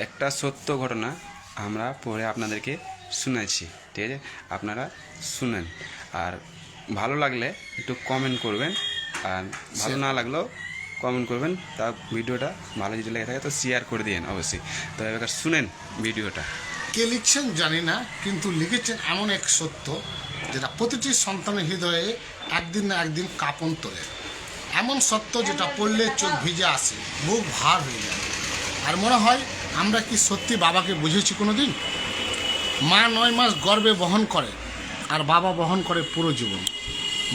একটা সত্য ঘটনা আমরা পড়ে আপনাদেরকে শুনেছি, ঠিক আছে? আপনারা শুনেন, আর ভালো লাগলে একটু কমেন্ট করবেন, আর ভালো না লাগলেও কমেন্ট করবেন। তা ভিডিওটা ভালো যদি লেগে থাকে তো শেয়ার করে দিন অবশ্যই। তো এবার শুনেন ভিডিওটা। কে লিখছেন জানি না, কিন্তু লিখেছেন এমন এক সত্য যেটা প্রতিটি সন্তানের হৃদয়ে একদিন না একদিন কাঁপন তোলে। এমন সত্য যেটা পড়লে চোখ ভিজে আসে, বুক ভার হয়ে যায়, আর মনে হয় আমরা কি সত্যি বাবাকে বুঝেছি কোনো দিন? মা 9 মাস গর্ভে বহন করে, আর বাবা বহন করে পুরো জীবন।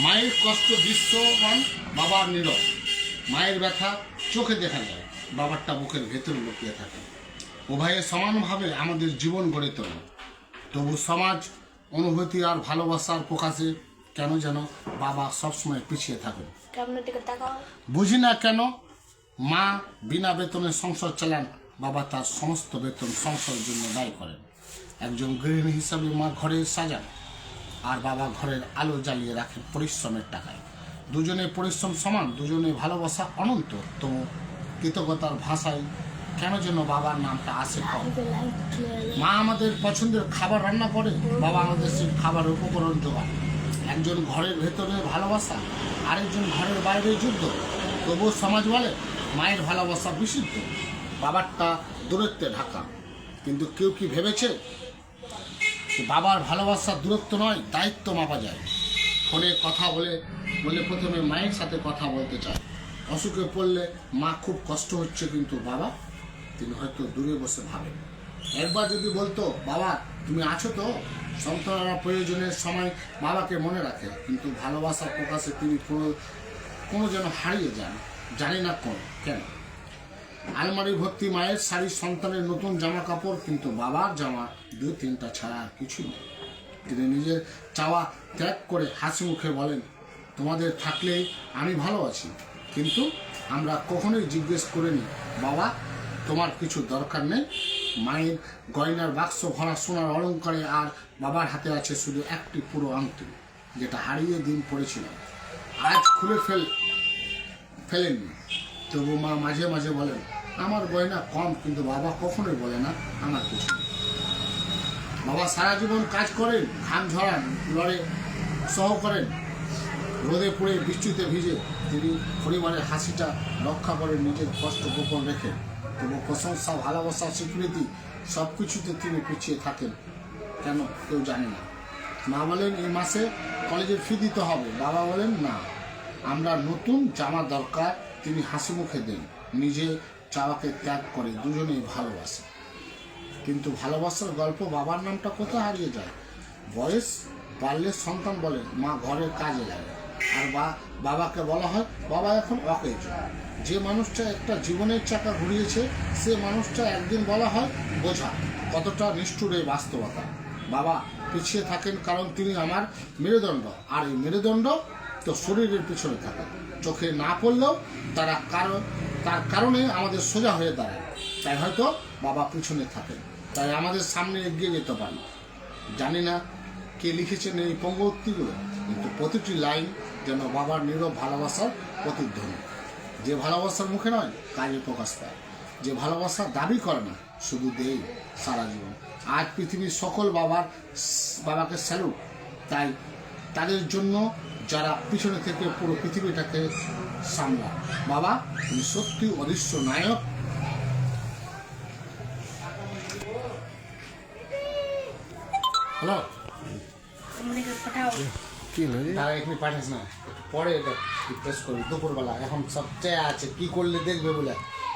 মায়ের কষ্ট দৃশ্যমান, বাবার নীরব। মায়ের ব্যথা চোখে দেখা যায়, বাবারটা বুকের ভেতরে লুকিয়ে থাকে। উভয়ে সমানভাবে আমাদের জীবন গড়ে তোলে, তবু সমাজ, অনুভূতি আর ভালোবাসার প্রকাশে কেন যেন বাবা সবসময় পিছিয়ে থাকেন। বুঝি না কেন মা বিনা বেতনে সংসার চালান, বাবা তার সমস্ত বেতন সংসারের জন্য দায়ী করেন। একজন গৃহিণী হিসাবে মা ঘরে সাজান, আর বাবা ঘরের আলো জ্বালিয়ে রাখেন পরিশ্রমের টাকায়। দুজনের পরিশ্রম সমান, দুজনের ভালোবাসা অনন্ত, তবু কৃতজ্ঞতার ভাষায় কেন যেন বাবার নামটা আসে কম। মা আমাদের পছন্দের খাবার রান্না করে, বাবা আমাদের সেই খাবার উপকরণ জোগায়। একজন ঘরের ভেতরে ভালোবাসা, আরেকজন ঘরের বাইরে যুদ্ধ, তবুও সমাজ বলে মায়ের ভালোবাসা বিশুদ্ধ, বাবারটা দূরত্বে ঢাকা। কিন্তু কেউ কি ভেবেছে বাবার ভালোবাসা দূরত্ব নয়, দায়িত্ব মাপা যায়। ফোনে কথা বলে প্রথমে মায়ের সাথে কথা বলতে চায়। অসুখে পড়লে মা খুব কষ্ট হচ্ছে, কিন্তু বাবা তিনি হয়তো দূরে বসে ভাবেন। একবার যদি বলতো বাবা তুমি আছো তো, সন্তানরা প্রয়োজনের সময় বাবাকে মনে রাখে, কিন্তু ভালোবাসা প্রকাশে তিনি কোনো যেন হারিয়ে যান, জানি না কেন। আলমারি ভর্তি মায়ের শাড়ি, সন্তানের নতুন জামা কাপড়, কিন্তু বাবার জামা 2-3টা ছাড়া আর কিছুই নেই। তিনি নিজের চাওয়া ত্যাগ করে হাসি মুখে বলেন, তোমাদের থাকলেই আমি ভালো আছি। কিন্তু আমরা কখনোই জিজ্ঞেস করিনি, বাবা তোমার কিছু দরকার নেই? মায়ের গয়নার বাক্স ভরা সোনার অলঙ্কারে, আর বাবার হাতে আছে শুধু একটি পুরো আংটি, যেটা হারিয়ে দিন পড়েছিল, আজ খুলে ফেলেননি। তবু মা মাঝে মাঝে বলেন, আমার গয়না কম, কিন্তু বাবা কখনোই বলে না আমার কিছু। বাবা সারা জীবন কাজ করেন, ঘাম ঝরান, লড়ে সহ করেন, রোদে পুড়ে বৃষ্টিতে ভিজে তিনি পরিবারের হাসিটা রক্ষা করেন, নিজের কষ্ট গোপন রেখে। তবু প্রশংসা, ভালোবাসা, স্বীকৃতি সব কিছুতে তিনি পিছিয়ে থাকেন কেন কেউ জানে না। মা বলেন এই মাসে কলেজের ফি দিতে হবে, বাবা বলেন না আমরা নতুন জামা দরকার, তিনি হাসি মুখে দেন, নিজে চাওয়াকে ত্যাগ করে, দুজনেই ভালোবাসে। কিন্তু ভালোবাসার গল্প বাবার নামটা কোথায় হারিয়ে যায়? বয়স বাড়লে সন্তান বলে মা ঘরের কাজে লাগে, আর বাবাকে বলা হয় বাবা এখন অকেজ। যে মানুষটা একটা জীবনের চাকা ঘুরিয়েছে, সে মানুষটা একদিন বলা হয় বোঝা। কতটা নিষ্ঠুর এই বাস্তবতা। বাবা পিছিয়ে থাকেন কারণ তিনি আমার মেরুদণ্ড, আর এই মেরুদণ্ড তো শরীরের পিছনে থাকে, চোখে না পড়লেও তার কারণে আমাদের সোজা হয়ে দাঁড়ায়। তাই হয়তো বাবা পিছনে থাকেন, তাই আমাদের সামনে এগিয়ে যেতে পারি। জানি না কে লিখেছেন এই পঙ্গক্তিগুলো, কিন্তু প্রতিটি লাইন যেন বাবার নীরব ভালোবাসার প্রতিধ্বনি। যে ভালোবাসার মুখে নয়, কাজে প্রকাশ পায়। যে ভালোবাসা দাবি করে না, শুধু দেয় সারা জীবন। আজ পৃথিবীর সকল বাবাকে স্যালুট, তাই তাদের জন্য যারা পিছনে থেকে পুরো পৃথিবীটাকে সামলায়। বাবা তুমি সত্যি অদৃশ্য নায়ক। হ্যালো, এখানে পাঠাস না, পরে এটা রিকোয়েস্ট করবি দুপুরবেলা, এখন সব চেয়ে আছে কি করলে দেখবে বলে।